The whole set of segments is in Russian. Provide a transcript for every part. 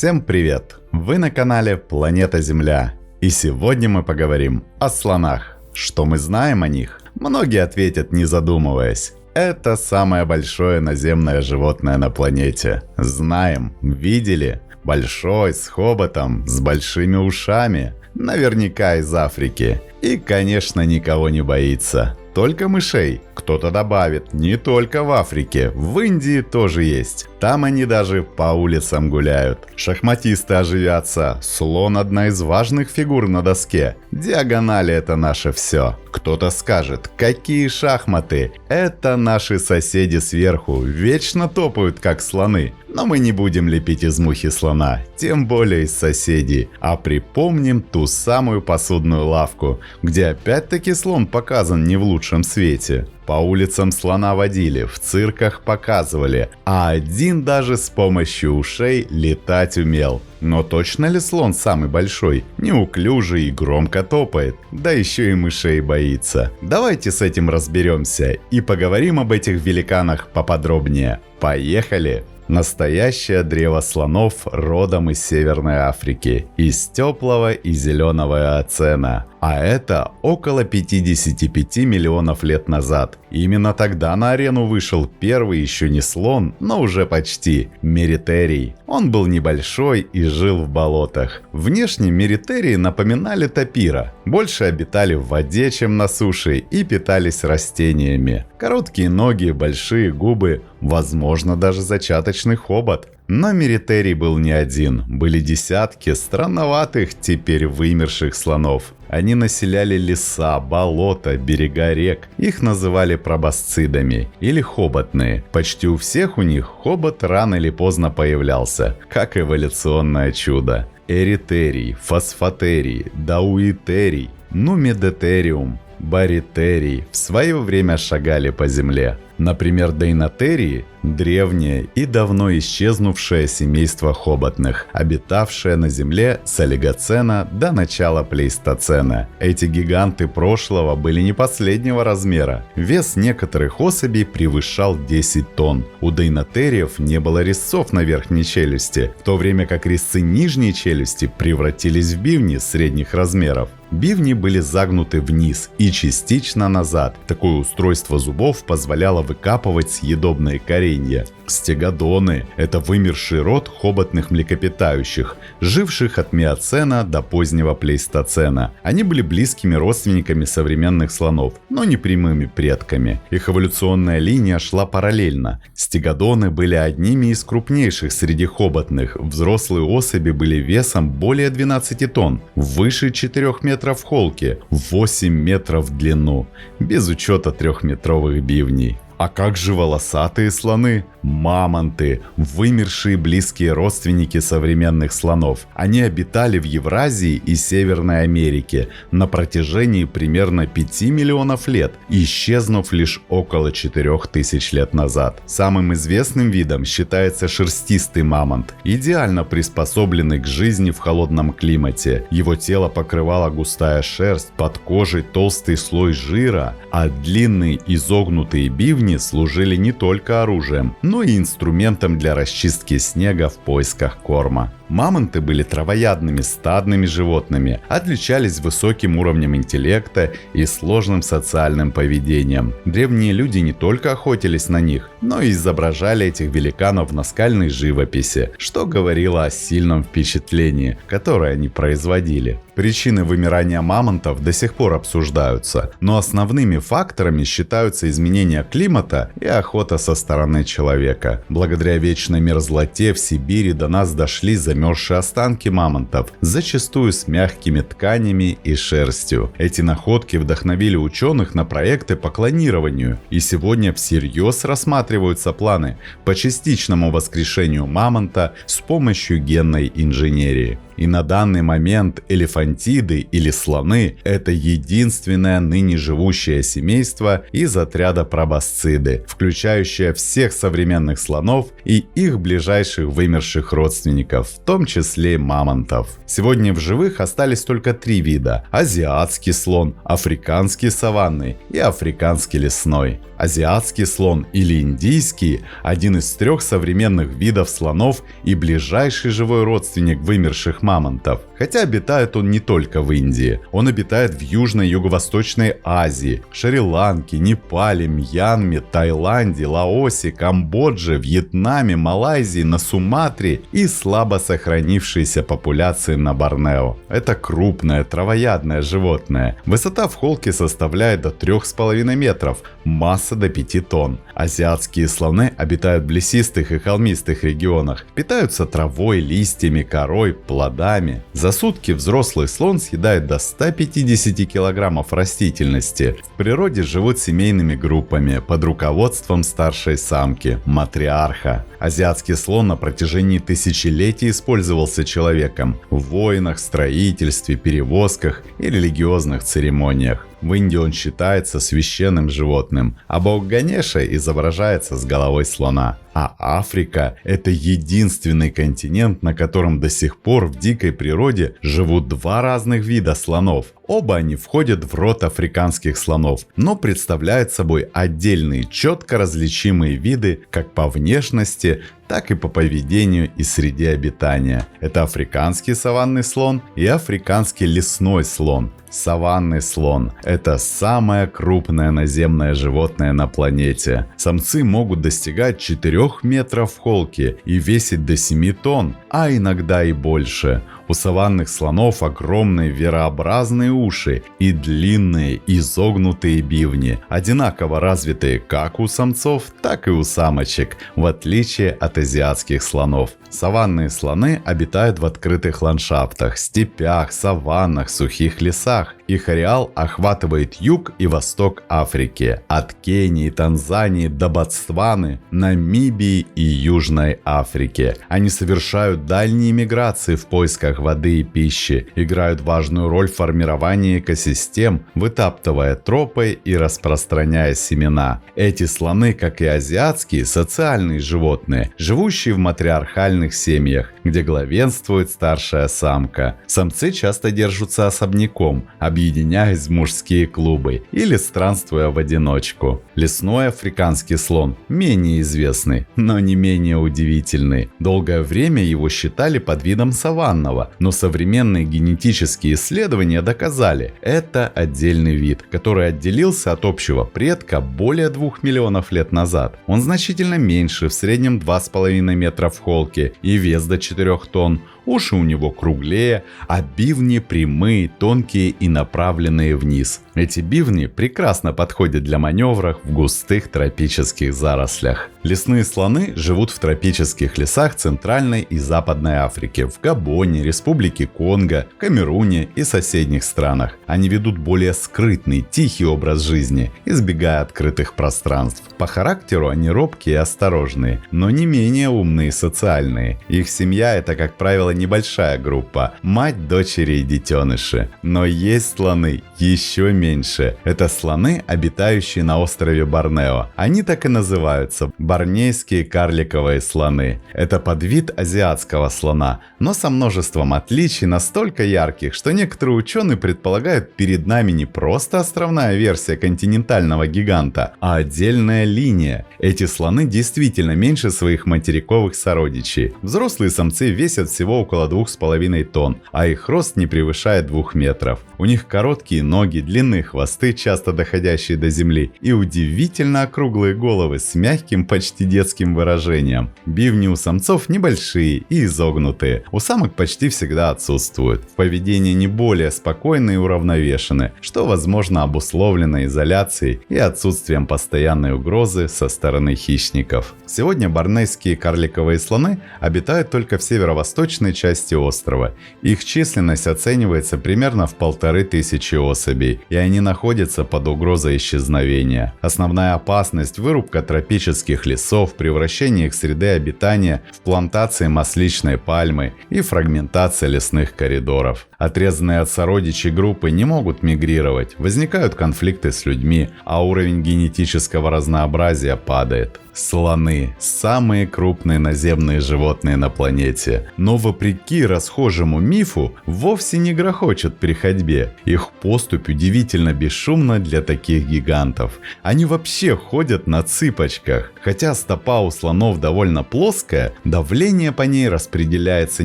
Всем привет! Вы на канале Планета Земля. И сегодня мы поговорим о слонах. Что мы знаем о них? Многие ответят, не задумываясь. Это самое большое наземное животное на планете. Знаем, видели? Большой, с хоботом, с большими ушами. Наверняка из Африки. И, конечно, никого не боится. Только мышей. Кто-то добавит, не только в Африке, в Индии тоже есть. Там они даже по улицам гуляют. Шахматисты оживятся. Слон – одна из важных фигур на доске. Диагонали – это наше все. Кто-то скажет, какие шахматы? Это наши соседи сверху, вечно топают как слоны. Но мы не будем лепить из мухи слона, тем более из соседей. А припомним ту самую посудную лавку, где опять-таки слон показан не в лучшем свете. По улицам слона водили, в цирках показывали, а один даже с помощью ушей летать умел. Но точно ли слон самый большой? Неуклюжий и громко топает, да еще и мышей боится. Давайте с этим разберемся и поговорим об этих великанах поподробнее. Поехали! Настоящее древо слонов родом из Северной Африки, из теплого и зеленого Эоцена. А это около 55 миллионов лет назад. Именно тогда на арену вышел первый еще не слон, но уже почти меритерий. Он был небольшой и жил в болотах. Внешне меритерии напоминали тапира. Больше обитали в воде, чем на суше, и питались растениями. Короткие ноги, большие губы, возможно, даже зачаточный хобот. Но меритерий был не один, были десятки странноватых, теперь вымерших слонов. Они населяли леса, болота, берега рек. Их называли пробосцидами или хоботные. Почти у всех у них хобот рано или поздно появлялся, как эволюционное чудо. Эритерий, фосфатерий, дауитерий, нумидотериум, баритерий в свое время шагали по земле. Например, дейнотерии – древнее и давно исчезнувшее семейство хоботных, обитавшее на Земле с олигоцена до начала плейстоцена. Эти гиганты прошлого были не последнего размера. Вес некоторых особей превышал 10 тонн. У дейнотериев не было резцов на верхней челюсти, в то время как резцы нижней челюсти превратились в бивни средних размеров. Бивни были загнуты вниз и частично назад. Такое устройство зубов позволяло выкапывать съедобные коренья. Стегодоны – это вымерший род хоботных млекопитающих, живших от миоцена до позднего плейстоцена. Они были близкими родственниками современных слонов, но не прямыми предками. Их эволюционная линия шла параллельно. Стегодоны были одними из крупнейших среди хоботных. Взрослые особи были весом более 12 тонн, выше 4 метров в холке, 8 метров в длину, без учета 3-метровых бивней. А как же волосатые слоны? Мамонты, вымершие близкие родственники современных слонов. Они обитали в Евразии и Северной Америке на протяжении примерно 5 миллионов лет, исчезнув лишь около 4000 лет назад. Самым известным видом считается шерстистый мамонт, идеально приспособленный к жизни в холодном климате. Его тело покрывала густая шерсть, под кожей толстый слой жира, а длинные изогнутые бивни служили не только оружием, но и инструментом для расчистки снега в поисках корма. Мамонты были травоядными стадными животными, отличались высоким уровнем интеллекта и сложным социальным поведением. Древние люди не только охотились на них, но и изображали этих великанов в наскальной живописи, что говорило о сильном впечатлении, которое они производили. Причины вымирания мамонтов до сих пор обсуждаются, но основными факторами считаются изменение климата и охота со стороны человека. Благодаря вечной мерзлоте в Сибири до нас дошли замерзшие останки мамонтов, зачастую с мягкими тканями и шерстью. Эти находки вдохновили ученых на проекты по клонированию, и сегодня всерьез рассматриваются планы по частичному воскрешению мамонта с помощью генной инженерии. И на данный момент элефантиды или слоны – это единственное ныне живущее семейство из отряда пробосциды, включающее всех современных слонов и их ближайших вымерших родственников, в том числе мамонтов. Сегодня в живых остались только 3 вида – азиатский слон, африканский саванный и африканский лесной. Азиатский слон или индийский – один из 3 современных видов слонов и ближайший живой родственник вымерших мамонтов. Хотя обитает он не только в Индии. Он обитает в Южной и Юго-Восточной Азии, Шри-Ланке, Непале, Мьянме, Таиланде, Лаосе, Камбодже, Вьетнаме, Малайзии, на Суматре и слабо сохранившейся популяции на Борнео. Это крупное травоядное животное. Высота в холке составляет до 3,5 метров, масса до 5 тонн. Азиатские слоны обитают в лесистых и холмистых регионах, питаются травой, листьями, корой, плодами. За сутки взрослый слон съедает до 150 килограммов растительности. В природе живут семейными группами под руководством старшей самки – матриарха. Азиатский слон на протяжении тысячелетий использовался человеком в войнах, строительстве, перевозках и религиозных церемониях. В Индии он считается священным животным, а бог Ганеша изображается с головой слона. А Африка – это единственный континент, на котором до сих пор в дикой природе живут 2 разных вида слонов. Оба они входят в род африканских слонов, но представляют собой отдельные, четко различимые виды как по внешности, так и по поведению и среде обитания. Это африканский саванный слон и африканский лесной слон. Саванный слон – это самое крупное наземное животное на планете. Самцы могут достигать 4 метров в холке и весить до 7 тонн, а иногда и больше. У саванных слонов огромные верообразные уши и длинные изогнутые бивни, одинаково развитые как у самцов, так и у самочек, в отличие от азиатских слонов. Саванные слоны обитают в открытых ландшафтах, степях, саваннах, сухих лесах. Их ареал охватывает юг и восток Африки, от Кении, Танзании до Ботсваны, Намибии и Южной Африки. Они совершают дальние миграции в поисках воды и пищи, играют важную роль в формировании экосистем, вытаптывая тропы и распространяя семена. Эти слоны, как и азиатские, социальные животные, живущие в матриархальных семьях, где главенствует старшая самка. Самцы часто держатся особняком, объединяясь в мужские клубы или странствуя в одиночку. Лесной африканский слон менее известный, но не менее удивительный. Долгое время его считали подвидом саванного, но современные генетические исследования доказали – это отдельный вид, который отделился от общего предка более 2 миллионов лет назад. Он значительно меньше, в среднем 2,5 метра в холке и вес до 4 тонн. Уши у него круглее, а бивни прямые, тонкие и направленные вниз. Эти бивни прекрасно подходят для маневров в густых тропических зарослях. Лесные слоны живут в тропических лесах Центральной и Западной Африки, в Габоне, Республике Конго, Камеруне и соседних странах. Они ведут более скрытный, тихий образ жизни, избегая открытых пространств. По характеру они робкие и осторожные, но не менее умные и социальные. Их семья – это, как правило, небольшая группа – мать, дочери и детеныши. Но есть слоны еще меньше. Это слоны, обитающие на острове Борнео. Они так и называются – борнейские карликовые слоны. Это подвид азиатского слона, но со множеством отличий настолько ярких, что некоторые ученые предполагают, перед нами не просто островная версия континентального гиганта, а отдельная линия. Эти слоны действительно меньше своих материковых сородичей. Взрослые самцы весят всего около 2,5 тонн, а их рост не превышает 2 метров. У них короткие ноги, длинные хвосты, часто доходящие до земли, и удивительно округлые головы с мягким, почти детским выражением. Бивни у самцов небольшие и изогнутые, у самок почти всегда отсутствуют. В поведении не более спокойны и уравновешены, что возможно обусловлено изоляцией и отсутствием постоянной угрозы со стороны хищников. Сегодня борнейские карликовые слоны обитают только в северо-восточной части острова. Их численность оценивается примерно в 1500 особей, и они находятся под угрозой исчезновения. Основная опасность – вырубка тропических лесов, превращение их среды обитания в плантации масличной пальмы и фрагментация лесных коридоров. Отрезанные от сородичей группы не могут мигрировать, возникают конфликты с людьми, а уровень генетического разнообразия падает. Слоны – самые крупные наземные животные на планете. Но вопреки расхожему мифу, вовсе не грохочут при ходьбе. Их поступь удивительно бесшумна для таких гигантов. Они вообще ходят на цыпочках. Хотя стопа у слонов довольно плоская, давление по ней распределяется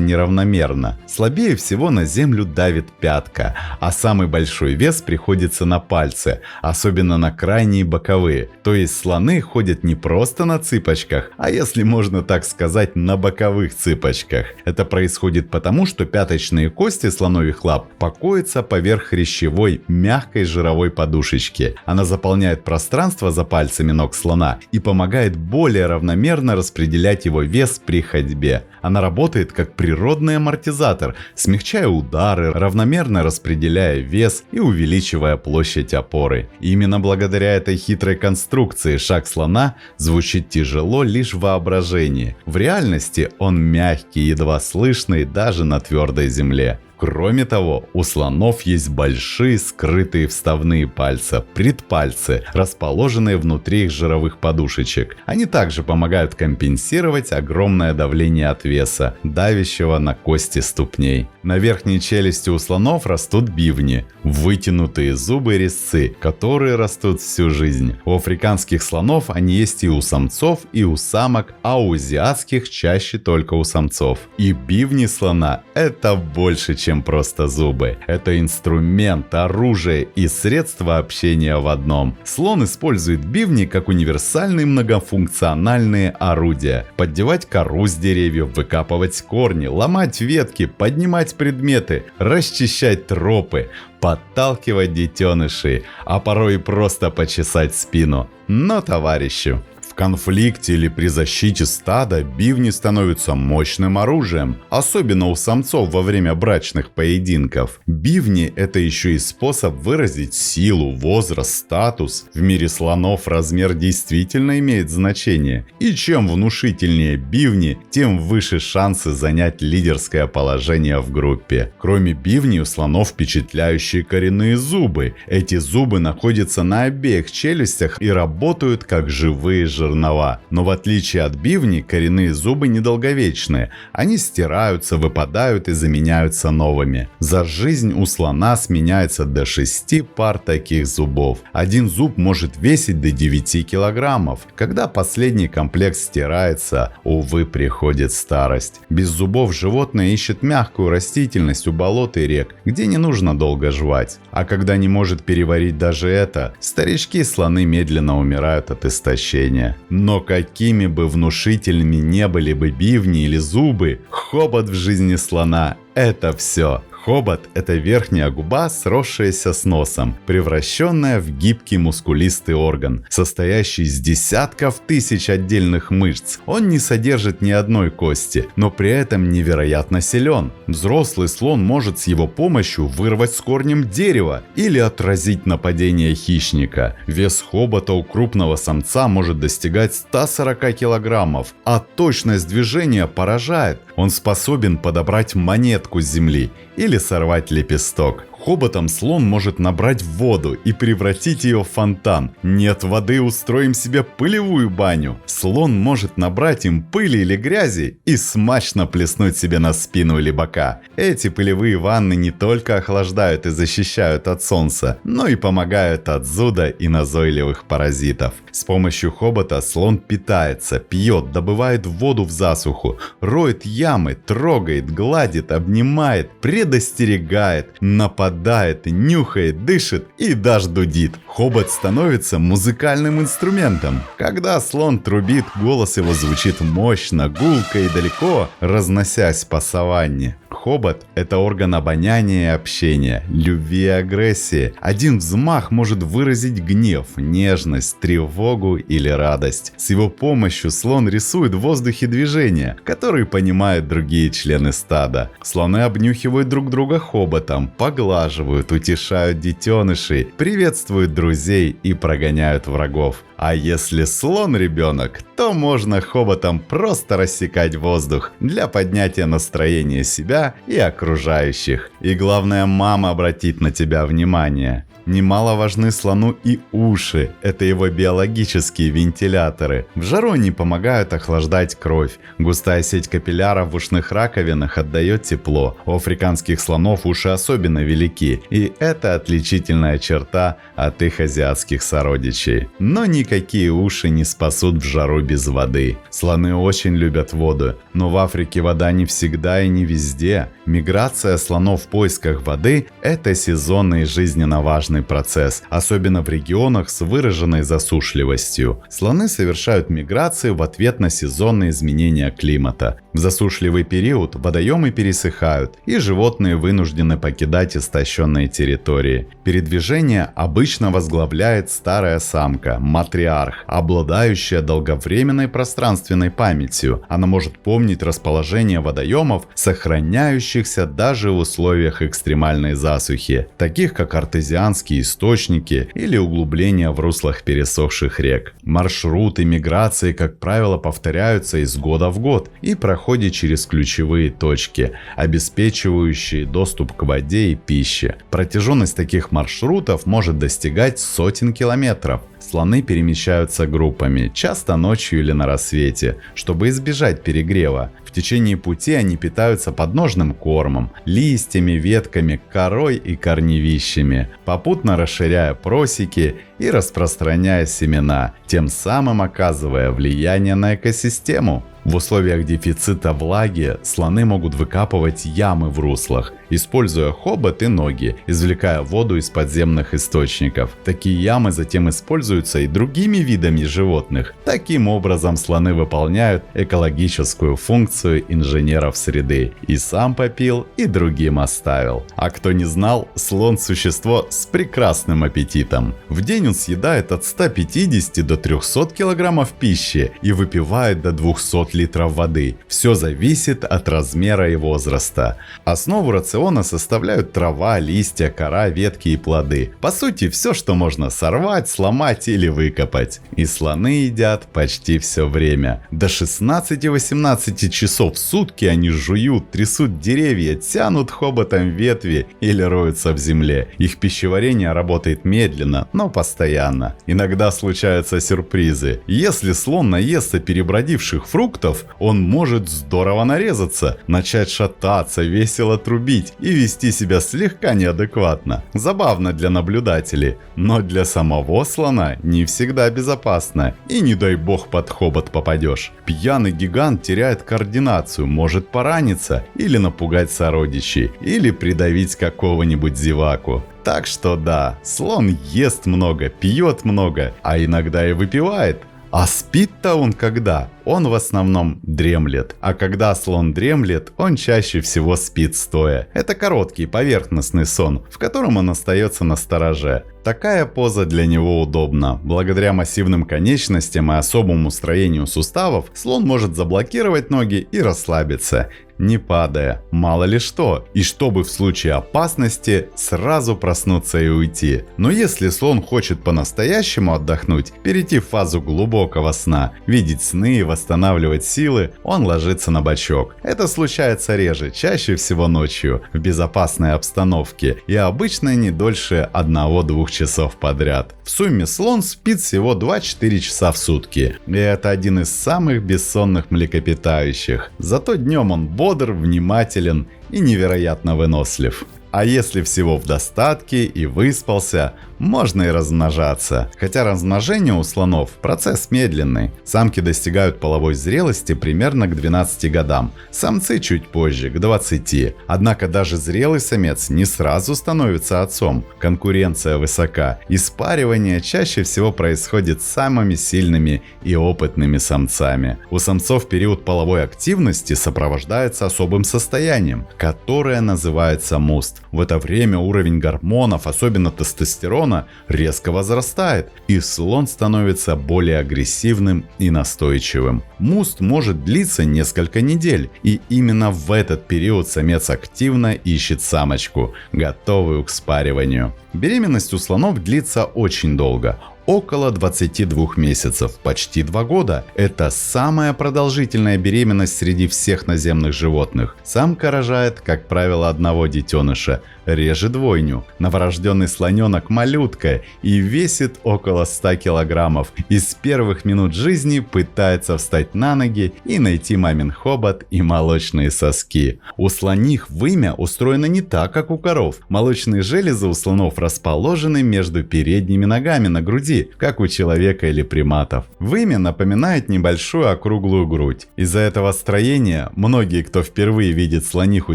неравномерно. Слабее всего на землю давит пятка, а самый большой вес приходится на пальцы, особенно на крайние боковые. То есть слоны ходят не просто на цыпочках, а если можно так сказать, на боковых цыпочках. Это происходит потому, что пяточные кости слоновьих лап покоятся поверх хрящевой мягкой жировой подушечки. Она заполняет пространство за пальцами ног слона и помогает более равномерно распределять его вес при ходьбе. Она работает как природный амортизатор, смягчая удары, равномерно распределяя вес и увеличивая площадь опоры. И именно благодаря этой хитрой конструкции шаг слона звучит тяжело лишь в воображении. В реальности он мягкий, едва слышный даже на твердой земле. Кроме того, у слонов есть большие скрытые вставные пальцы, предпальцы, расположенные внутри их жировых подушечек. Они также помогают компенсировать огромное давление от веса, давящего на кости ступней. На верхней челюсти у слонов растут бивни, вытянутые зубы-резцы, которые растут всю жизнь. У африканских слонов они есть и у самцов, и у самок, а у азиатских чаще только у самцов. И бивни слона – это больше, чем просто зубы. Это инструмент, оружие и средство общения в одном. Слон использует бивни как универсальные многофункциональные орудия. Поддевать кору с деревьев, выкапывать корни, ломать ветки, поднимать предметы, расчищать тропы, подталкивать детенышей, а порой и просто почесать спину. Но товарищу. В конфликте или при защите стада бивни становятся мощным оружием, особенно у самцов во время брачных поединков. Бивни – это еще и способ выразить силу, возраст, статус. В мире слонов размер действительно имеет значение. И чем внушительнее бивни, тем выше шансы занять лидерское положение в группе. Кроме бивней у слонов впечатляющие коренные зубы. Эти зубы находятся на обеих челюстях и работают как живые жернова. Но в отличие от бивней, коренные зубы недолговечные. Они стираются, выпадают и заменяются новыми. За жизнь у слона сменяется до 6 пар таких зубов. Один зуб может весить до 9 килограммов. Когда последний комплект стирается, увы, приходит старость. Без зубов животное ищет мягкую растительность у болот и рек, где не нужно долго жевать. А когда не может переварить даже это, старички-слоны медленно умирают от истощения. Но какими бы внушительными не были бы бивни или зубы, хобот в жизни слона – это все. Хобот – это верхняя губа, сросшаяся с носом, превращенная в гибкий мускулистый орган, состоящий из десятков тысяч отдельных мышц. Он не содержит ни одной кости, но при этом невероятно силен. Взрослый слон может с его помощью вырвать с корнем дерево или отразить нападение хищника. Вес хобота у крупного самца может достигать 140 килограммов, а точность движения поражает. Он способен подобрать монетку с земли или сорвать лепесток. Хоботом слон может набрать воду и превратить ее в фонтан. Нет воды, устроим себе пылевую баню. Слон может набрать им пыли или грязи и смачно плеснуть себе на спину или бока. Эти пылевые ванны не только охлаждают и защищают от солнца, но и помогают от зуда и назойливых паразитов. С помощью хобота слон питается, пьет, добывает воду в засуху, роет ямы, трогает, гладит, обнимает, предостерегает, нападает, нюхает, дышит и даже дудит. Хобот становится музыкальным инструментом. Когда слон трубит, голос его звучит мощно, гулко и далеко, разносясь по саванне. хобот – это орган обоняния и общения, любви и агрессии. Один взмах может выразить гнев, нежность, тревогу или радость. С его помощью слон рисует в воздухе движения, которые понимают другие члены стада. Слоны обнюхивают друг друга хоботом, поглаживают, утешают детенышей, приветствуют друзей и прогоняют врагов. А если слон ребенок, то можно хоботом просто рассекать воздух для поднятия настроения себя и окружающих. И главное, мама обратит на тебя внимание. Немаловажны слону и уши, это его биологические вентиляторы. В жару они помогают охлаждать кровь. Густая сеть капилляров в ушных раковинах отдает тепло. У африканских слонов уши особенно велики, и это отличительная черта от их азиатских сородичей. Но никакие уши не спасут в жару без воды. Слоны очень любят воду, но в Африке вода не всегда и не везде. Миграция слонов в поисках воды – это сезонный и жизненно важный процесс, особенно в регионах с выраженной засушливостью. Слоны совершают миграцию в ответ на сезонные изменения климата. В засушливый период водоемы пересыхают, и животные вынуждены покидать истощенные территории. Передвижение обычно возглавляет старая самка, матриарх, обладающая долговременной пространственной памятью. Она может помнить расположение водоемов, сохраняющихся даже в условиях экстремальной засухи, таких как артезианские источники или углубления в руслах пересохших рек. Маршруты миграции, как правило, повторяются из года в год и проходят через ключевые точки, обеспечивающие доступ к воде и пище. Протяженность таких маршрутов может достигать сотен километров. Слоны перемещаются группами, часто ночью или на рассвете, чтобы избежать перегрева. В течение пути они питаются подножным кормом, листьями, ветками, корой и корневищами, попутно расширяя просеки и распространяя семена, тем самым оказывая влияние на экосистему. В условиях дефицита влаги слоны могут выкапывать ямы в руслах, используя хобот и ноги, извлекая воду из подземных источников. Такие ямы затем используются и другими видами животных. Таким образом, слоны выполняют экологическую функцию инженеров среды. И сам попил, и другим оставил. А кто не знал, слон – существо с прекрасным аппетитом. В день он съедает от 150 до 300 килограммов пищи и выпивает до 200 литров воды. Все зависит от размера и возраста. Основу рациона составляют трава, листья, кора, ветки и плоды. По сути, все, что можно сорвать, сломать или выкопать. И слоны едят почти все время. До 16-18 часов в сутки они жуют, трясут деревья, тянут хоботом ветви или роются в земле. Их пищеварение работает медленно, но постоянно. Иногда случаются сюрпризы. Если слон наестся перебродивших фруктов, он может здорово нарезаться, начать шататься, весело трубить и вести себя слегка неадекватно. Забавно для наблюдателей, но для самого слона не всегда безопасно. И не дай бог под хобот попадешь. Пьяный гигант теряет координацию, может пораниться или напугать сородичей, или придавить какого-нибудь зеваку. Так что да, слон ест много, пьет много, а иногда и выпивает. А спит-то он когда? Он в основном дремлет. А когда слон дремлет, он чаще всего спит стоя. Это короткий поверхностный сон, в котором он остается настороже. Такая поза для него удобна. Благодаря массивным конечностям и особому строению суставов, слон может заблокировать ноги и расслабиться, не падая, мало ли что, и чтобы в случае опасности сразу проснуться и уйти. Но если слон хочет по-настоящему отдохнуть, перейти в фазу глубокого сна, видеть сны и восстанавливать силы, он ложится на бочок. Это случается реже, чаще всего ночью, в безопасной обстановке, и обычно не дольше 1-2 часов подряд. В сумме слон спит всего 2-4 часа в сутки, и это один из самых бессонных млекопитающих. Зато днем он бодр, внимателен и невероятно вынослив. А если всего в достатке и выспался, можно и размножаться. Хотя размножение у слонов процесс медленный. Самки достигают половой зрелости примерно к 12 годам, самцы чуть позже, к 20. Однако даже зрелый самец не сразу становится отцом. Конкуренция высока, и спаривание чаще всего происходит с самыми сильными и опытными самцами. У самцов период половой активности сопровождается особым состоянием, которое называется муст. В это время уровень гормонов, особенно тестостерона, резко возрастает, и слон становится более агрессивным и настойчивым. Муст может длиться несколько недель, и именно в этот период самец активно ищет самочку, готовую к спариванию. Беременность у слонов длится очень долго. Около 22 месяцев, почти 2 года. Это самая продолжительная беременность среди всех наземных животных. Самка рожает, как правило, одного детеныша, реже двойню. Новорожденный слоненок малютка и весит около 100 килограммов. И с первых минут жизни пытается встать на ноги и найти мамин хобот и молочные соски. У слоних вымя устроено не так, как у коров. Молочные железы у слонов расположены между передними ногами на груди, как у человека или приматов. Вымя напоминает небольшую округлую грудь. Из-за этого строения многие, кто впервые видит слониху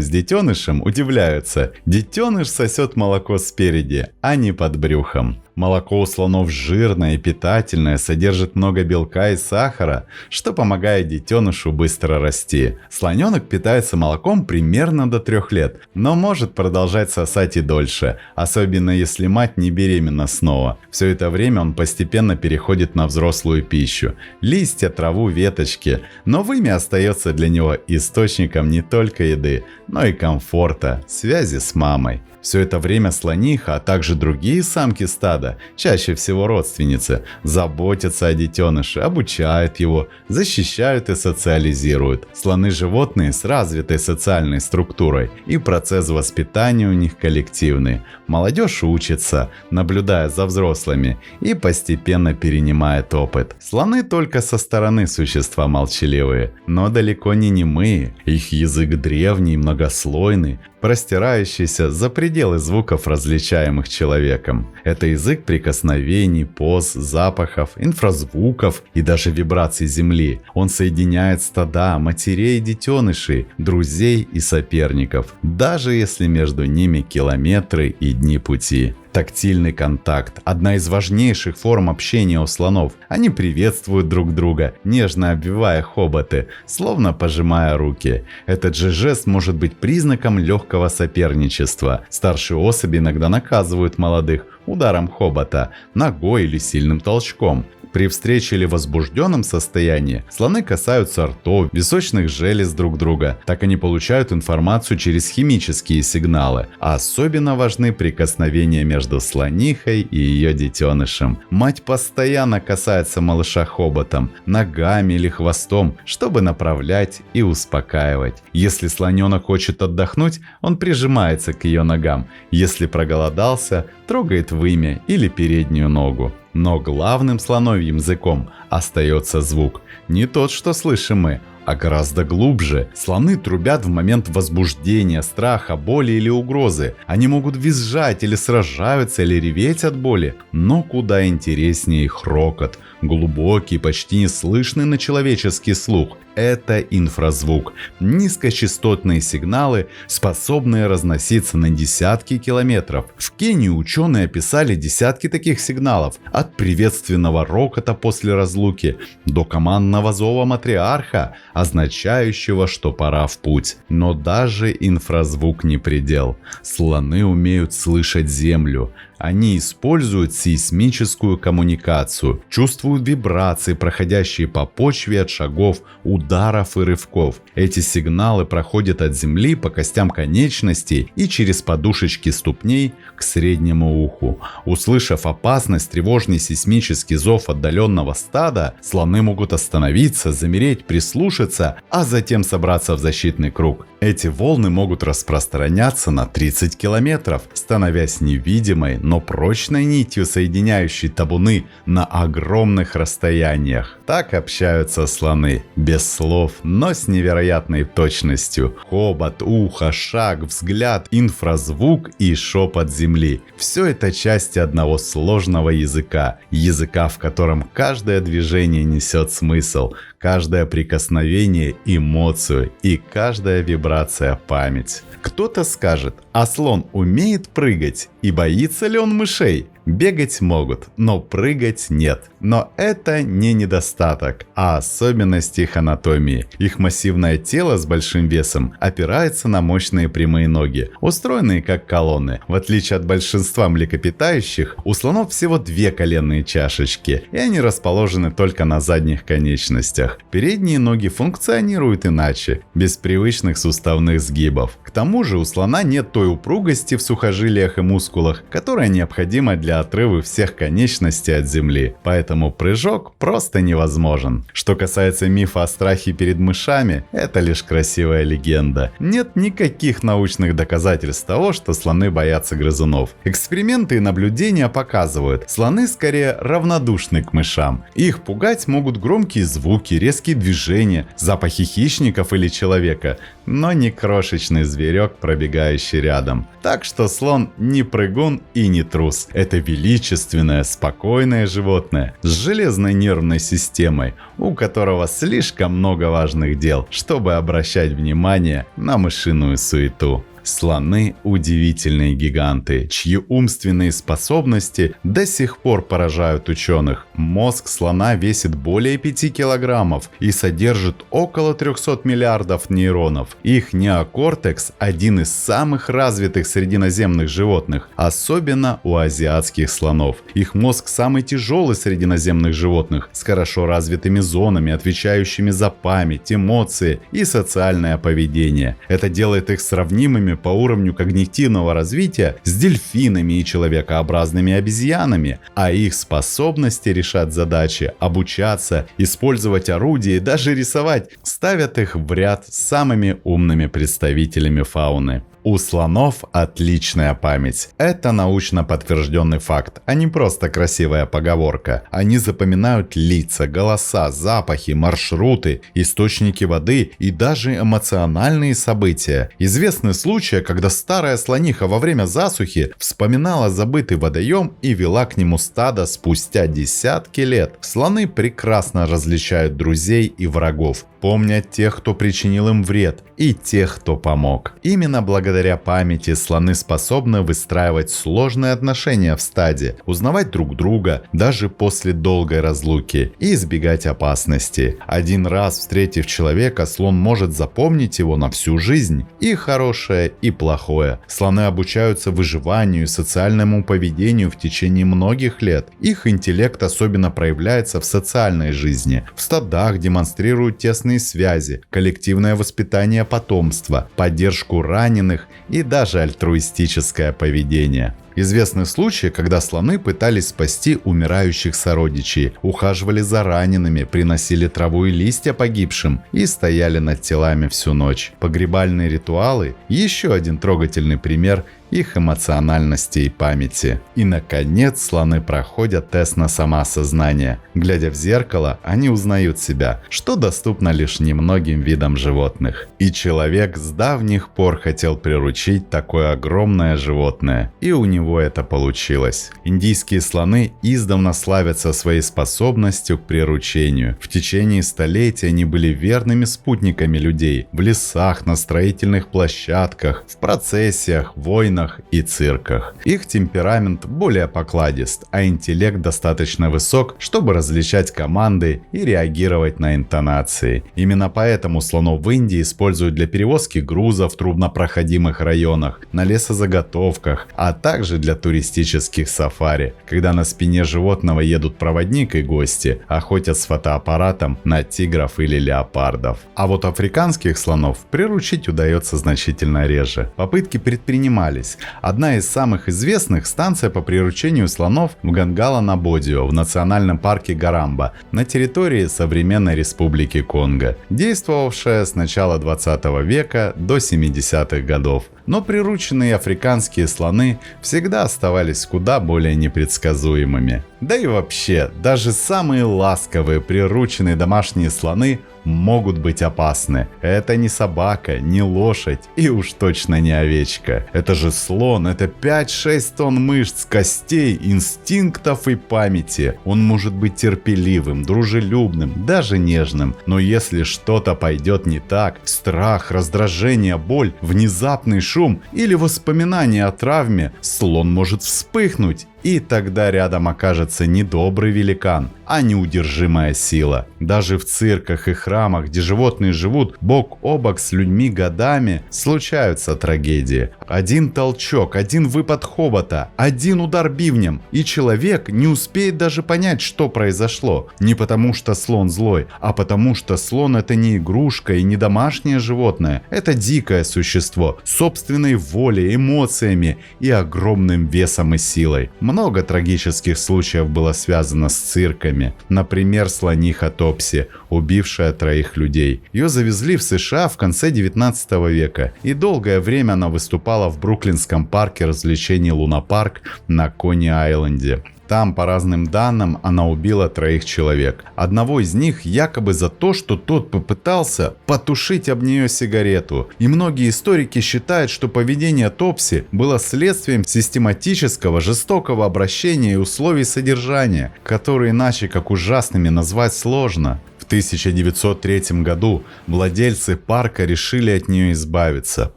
с детенышем, удивляются. Детеныш сосет молоко спереди, а не под брюхом. Молоко у слонов жирное и питательное, содержит много белка и сахара, что помогает детенышу быстро расти. Слоненок питается молоком примерно до 3 лет, но может продолжать сосать и дольше, особенно если мать не беременна снова. Все это время он постепенно переходит на взрослую пищу – листья, траву, веточки, но вымя остается для него источником не только еды, но и комфорта, связи с мамой. Все это время слониха, а также другие самки стада, чаще всего родственницы, заботятся о детеныше, обучают его, защищают и социализируют. Слоны – животные с развитой социальной структурой, и процесс воспитания у них коллективный. Молодежь учится, наблюдая за взрослыми, и постепенно перенимает опыт. Слоны только со стороны существа молчаливые, но далеко не немые. Их язык древний, многослойный, простирающийся за пределы звуков, различаемых человеком. Это язык прикосновений, поз, запахов, инфразвуков и даже вибраций земли. Он соединяет стада, матерей и детенышей, друзей и соперников, даже если между ними километры и дни пути. Тактильный контакт – одна из важнейших форм общения у слонов. Они приветствуют друг друга, нежно обвивая хоботы, словно пожимая руки. Этот же жест может быть признаком легкого соперничества. Старшие особи иногда наказывают молодых ударом хобота, ногой или сильным толчком. При встрече или возбужденном состоянии слоны касаются ртов, височных желез друг друга. Так они получают информацию через химические сигналы. А особенно важны прикосновения между слонихой и ее детенышем. Мать постоянно касается малыша хоботом, ногами или хвостом, чтобы направлять и успокаивать. Если слоненок хочет отдохнуть, он прижимается к ее ногам. Если проголодался, трогает вымя или переднюю ногу. Но главным слоновьим языком остается звук. Не тот, что слышим мы, а гораздо глубже. Слоны трубят в момент возбуждения, страха, боли или угрозы. Они могут визжать или сражаются, или реветь от боли. Но куда интереснее их рокот. Глубокий, почти неслышный на человеческий слух. Это инфразвук. Низкочастотные сигналы, способные разноситься на десятки километров. В Кении ученые описали десятки таких сигналов. От приветственного рокота после разлуки до командного зова матриарха, означающего, что пора в путь. Но даже инфразвук не предел. Слоны умеют слышать землю. Они используют сейсмическую коммуникацию, чувствуют вибрации, проходящие по почве от шагов, ударов и рывков. Эти сигналы проходят от земли по костям конечностей и через подушечки ступней к среднему уху. Услышав опасность, тревожный сейсмический зов отдаленного стада, слоны могут остановиться, замереть, прислушаться, а затем собраться в защитный круг. Эти волны могут распространяться на 30 километров, становясь невидимой, но прочной нитью, соединяющей табуны на огромных расстояниях. Так общаются слоны, без слов, но с невероятной точностью. Хобот, ухо, шаг, взгляд, инфразвук и шепот земли. Все это части одного сложного языка, в котором каждое движение несет смысл, каждое прикосновение – эмоцию и каждая вибрация – память. Кто-то скажет, а слон умеет прыгать и боится ли он мышей? Бегать могут, но прыгать нет. Но это не недостаток, а особенность их анатомии. Их массивное тело с большим весом опирается на мощные прямые ноги, устроенные как колонны. В отличие от большинства млекопитающих, у слонов всего две коленные чашечки, и они расположены только на задних конечностях. Передние ноги функционируют иначе, без привычных суставных сгибов. К тому же у слона нет той упругости в сухожилиях и мускулах, которая необходима для отрыва всех конечностей от земли, поэтому прыжок просто невозможен. Что касается мифа о страхе перед мышами, это лишь красивая легенда. Нет никаких научных доказательств того, что слоны боятся грызунов. Эксперименты и наблюдения показывают, слоны скорее равнодушны к мышам. Их пугать могут громкие звуки, резкие движения, запахи хищников или человека, но не крошечный зверек, пробегающий рядом. Так что слон не прыгун и не трус. Это величественное, спокойное животное с железной нервной системой, у которого слишком много важных дел, чтобы обращать внимание на мышиную суету. Слоны – удивительные гиганты, чьи умственные способности до сих пор поражают ученых. Мозг слона весит более 5 килограммов и содержит около 300 миллиардов нейронов. Их неокортекс – один из самых развитых среди наземных животных, особенно у азиатских слонов. Их мозг самый тяжелый среди наземных животных, с хорошо развитыми зонами, отвечающими за память, эмоции и социальное поведение. Это делает их сравнимыми по уровню когнитивного развития с дельфинами и человекообразными обезьянами, а их способности решать задачи, обучаться, использовать орудия и даже рисовать ставят их в ряд с самыми умными представителями фауны. У слонов отличная память. Это научно подтвержденный факт, а не просто красивая поговорка. Они запоминают лица, голоса, запахи, маршруты, источники воды и даже эмоциональные события. Известны случаи, когда старая слониха во время засухи вспоминала забытый водоем и вела к нему стадо спустя десятки лет. Слоны прекрасно различают друзей и врагов, помнят тех, кто причинил им вред, и тех, кто помог. Именно благодаря памяти слоны способны выстраивать сложные отношения в стаде, узнавать друг друга даже после долгой разлуки и избегать опасности. Один раз встретив человека, слон может запомнить его на всю жизнь, и хорошее, и плохое. Слоны обучаются выживанию и социальному поведению в течение многих лет. Их интеллект особенно проявляется в социальной жизни. В стадах демонстрируют тесные связи, коллективное воспитание потомства, поддержку раненых и даже альтруистическое поведение. Известны случаи, когда слоны пытались спасти умирающих сородичей, ухаживали за ранеными, приносили траву и листья погибшим и стояли над телами всю ночь. Погребальные ритуалы – еще один трогательный пример их эмоциональности и памяти. И, наконец, слоны проходят тест на самоосознание. Глядя в зеркало, они узнают себя, что доступно лишь немногим видам животных. И человек с давних пор хотел приручить такое огромное животное, и у него это получилось. Индийские слоны издавна славятся своей способностью к приручению. В течение столетий они были верными спутниками людей в лесах, на строительных площадках, в процессиях, войнах и цирках. Их темперамент более покладист, а интеллект достаточно высок, чтобы различать команды и реагировать на интонации. Именно поэтому слонов в Индии используют для перевозки грузов в труднопроходимых районах, на лесозаготовках, а также для туристических сафари, когда на спине животного едут проводник и гости, охотят с фотоаппаратом на тигров или леопардов. А вот африканских слонов приручить удается значительно реже. Попытки предпринимались, остались. Одна из самых известных — станция по приручению слонов в Гонгала-на-Бодио в национальном парке Гарамба на территории современной республики Конго, действовавшая с начала 20 века до 70-х годов. Но прирученные африканские слоны всегда оставались куда более непредсказуемыми. Да и вообще, даже самые ласковые прирученные домашние слоны могут быть опасны. Это не собака, не лошадь и уж точно не овечка. Это же слон, это 5-6 тонн мышц, костей, инстинктов и памяти. Он может быть терпеливым, дружелюбным, даже нежным. Но если что-то пойдет не так, страх, раздражение, боль, внезапный шум или воспоминание о травме, слон может вспыхнуть. И тогда рядом окажется не добрый великан, а неудержимая сила. Даже в цирках и храмах, где животные живут бок о бок с людьми годами, случаются трагедии. Один толчок, один выпад хобота, один удар бивнем, и человек не успеет даже понять, что произошло. Не потому что слон злой, а потому что слон — это не игрушка и не домашнее животное. Это дикое существо с собственной волей, эмоциями и огромным весом и силой. Много трагических случаев было связано с цирками. Например, слониха Топси, убившая 3 людей. Ее завезли в США в конце 19 века, и долгое время она выступала в бруклинском парке развлечений Луна-парк на Кони-Айленде. Там, по разным данным, она убила 3 человек. Одного из них якобы за то, что тот попытался потушить об нее сигарету. И многие историки считают, что поведение Топси было следствием систематического жестокого обращения и условий содержания, которые иначе как ужасными назвать сложно. В 1903 году владельцы парка решили от нее избавиться.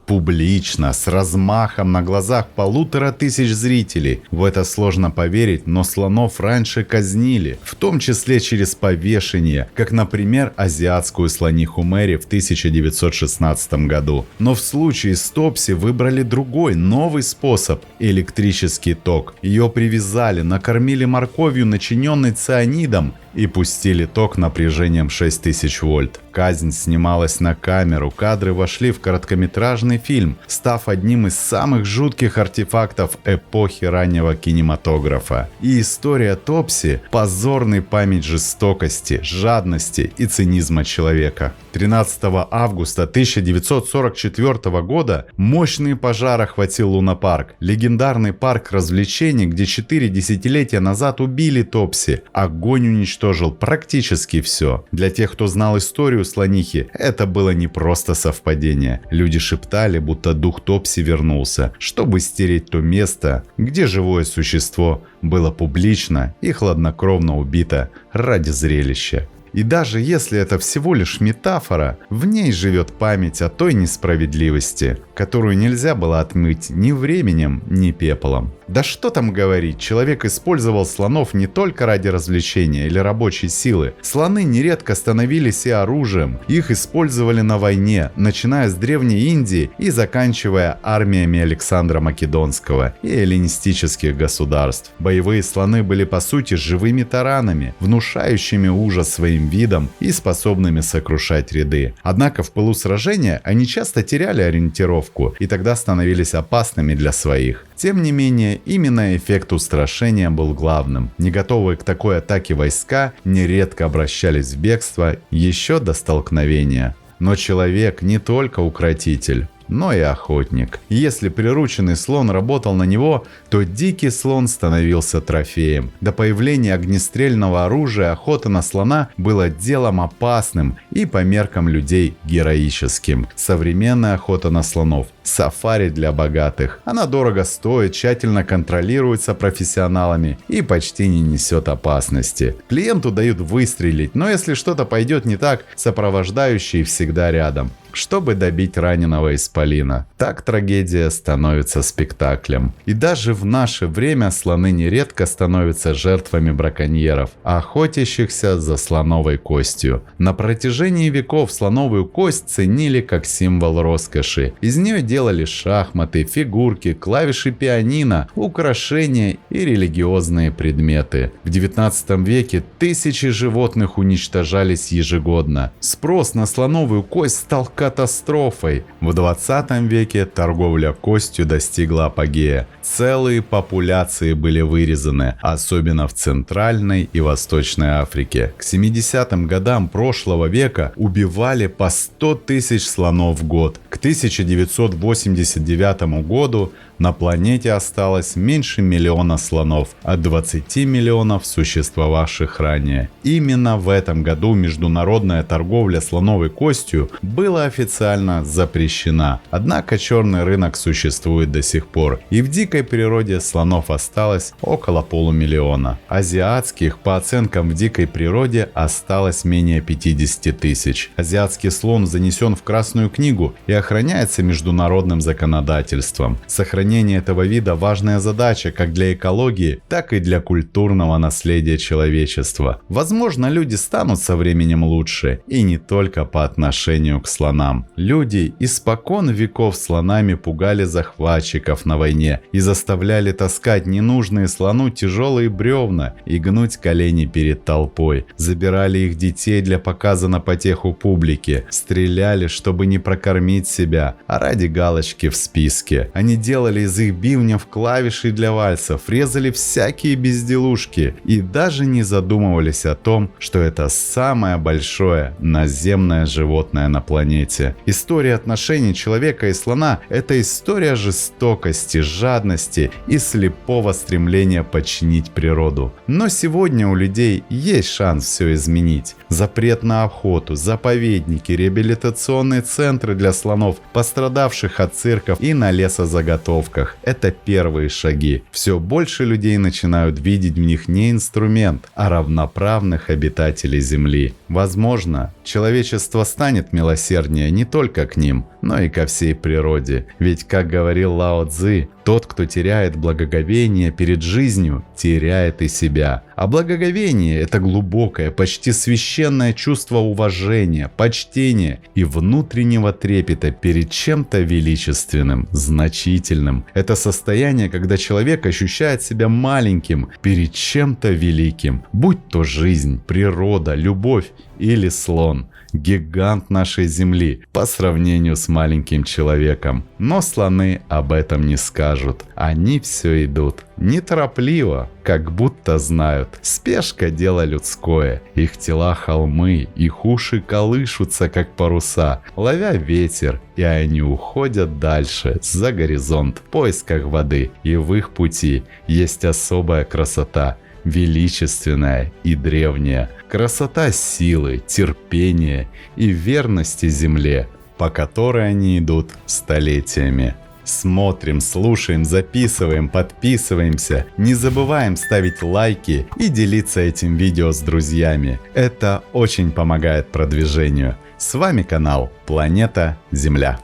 Публично, с размахом на глазах 1500 зрителей. В это сложно поверить, но слонов раньше казнили, в том числе через повешение, как, например, азиатскую слониху Мэри в 1916 году. Но в случае с Топси выбрали другой, новый способ – электрический ток. Ее привязали, накормили морковью, начиненной цианидом, и пустили ток напряжением 6000 вольт. Казнь снималась на камеру, кадры вошли в короткометражный фильм, став одним из самых жутких артефактов эпохи раннего кинематографа. И история Топси – позорный память жестокости, жадности и цинизма человека. 13 августа 1944 года мощный пожар охватил Луна-парк, легендарный парк развлечений, где 4 десятилетия назад убили Топси. Огонь уничтожил практически все. Для тех, кто знал историю слонихи, это было не просто совпадение. Люди шептали, будто дух Топси вернулся, чтобы стереть то место, где живое существо было публично и хладнокровно убито ради зрелища. И даже если это всего лишь метафора, в ней живет память о той несправедливости, которую нельзя было отмыть ни временем, ни пеплом. Да что там говорить, человек использовал слонов не только ради развлечения или рабочей силы. Слоны нередко становились и оружием. Их использовали на войне, начиная с Древней Индии и заканчивая армиями Александра Македонского и эллинистических государств. Боевые слоны были по сути живыми таранами, внушающими ужас своим видом и способными сокрушать ряды. Однако в пылу сражения они часто теряли ориентировку и тогда становились опасными для своих. Тем не менее, именно эффект устрашения был главным. Не готовые к такой атаке войска нередко обращались в бегство еще до столкновения. Но человек не только укротитель, но и охотник. Если прирученный слон работал на него, то дикий слон становился трофеем. До появления огнестрельного оружия охота на слона была делом опасным и по меркам людей героическим. Современная охота на слонов – сафари для богатых. Она дорого стоит, тщательно контролируется профессионалами и почти не несет опасности. Клиенту дают выстрелить, но если что-то пойдет не так, сопровождающий всегда рядом, чтобы добить раненого исполина. Так трагедия становится спектаклем. И даже в наше время слоны нередко становятся жертвами браконьеров, охотящихся за слоновой костью. На протяжении веков слоновую кость ценили как символ роскоши. Из нее делали делали шахматы, фигурки, клавиши пианино, украшения и религиозные предметы. В 19 веке тысячи животных уничтожались ежегодно. Спрос на слоновую кость стал катастрофой. В 20 веке торговля костью достигла апогея. Целые популяции были вырезаны, особенно в Центральной и Восточной Африке. К 70-м годам прошлого века убивали по 100 тысяч слонов в год. К 1989 году на планете осталось меньше миллиона слонов от 20 миллионов существовавших ранее. Именно в этом году международная торговля слоновой костью была официально запрещена. Однако черный рынок существует до сих пор, и в дикой природе слонов осталось около полумиллиона. Азиатских, по оценкам, в дикой природе осталось менее 50 тысяч. Азиатский слон занесен в Красную книгу и охраняется международным законодательством. Сохранение этого вида – важная задача как для экологии, так и для культурного наследия человечества. Возможно, люди станут со временем лучше, и не только по отношению к слонам. Люди испокон веков слонами пугали захватчиков на войне и заставляли таскать ненужные слону тяжелые бревна и гнуть колени перед толпой. Забирали их детей для показа на потеху публике, стреляли, чтобы не прокормить себя, а ради галочки в списке. Они делали из их бивнев клавиши для вальсов, резали всякие безделушки и даже не задумывались о том, что это самое большое наземное животное на планете. История отношений человека и слона – это история жестокости, жадности и слепого стремления подчинить природу. Но сегодня у людей есть шанс все изменить. Запрет на охоту, заповедники, реабилитационные центры для слонов, пострадавших от цирков и на лесозаготовках – это первые шаги. Все больше людей начинают видеть в них не инструмент, а равноправных обитателей Земли. Возможно, человечество станет милосерднее не только к ним, но и ко всей природе. Ведь, как говорил Лао Цзы, тот, кто теряет благоговение перед жизнью, теряет и себя. А благоговение – это глубокое, почти священное чувство уважения, почтения и внутреннего трепета перед чем-то величественным, значительным. Это состояние, когда человек ощущает себя маленьким перед чем-то великим, будь то жизнь, природа, любовь или слон. Гигант нашей Земли по сравнению с маленьким человеком. Но слоны об этом не скажут. Они все идут неторопливо, как будто знают. Спешка – дело людское. Их тела холмы, их уши колышутся, как паруса, ловя ветер, и они уходят дальше, за горизонт, в поисках воды. И в их пути есть особая красота, величественная и древняя. Красота силы, терпения и верности земле, по которой они идут столетиями. Смотрим, слушаем, записываем, подписываемся. Не забываем ставить лайки и делиться этим видео с друзьями. Это очень помогает продвижению. С вами канал Планета Земля.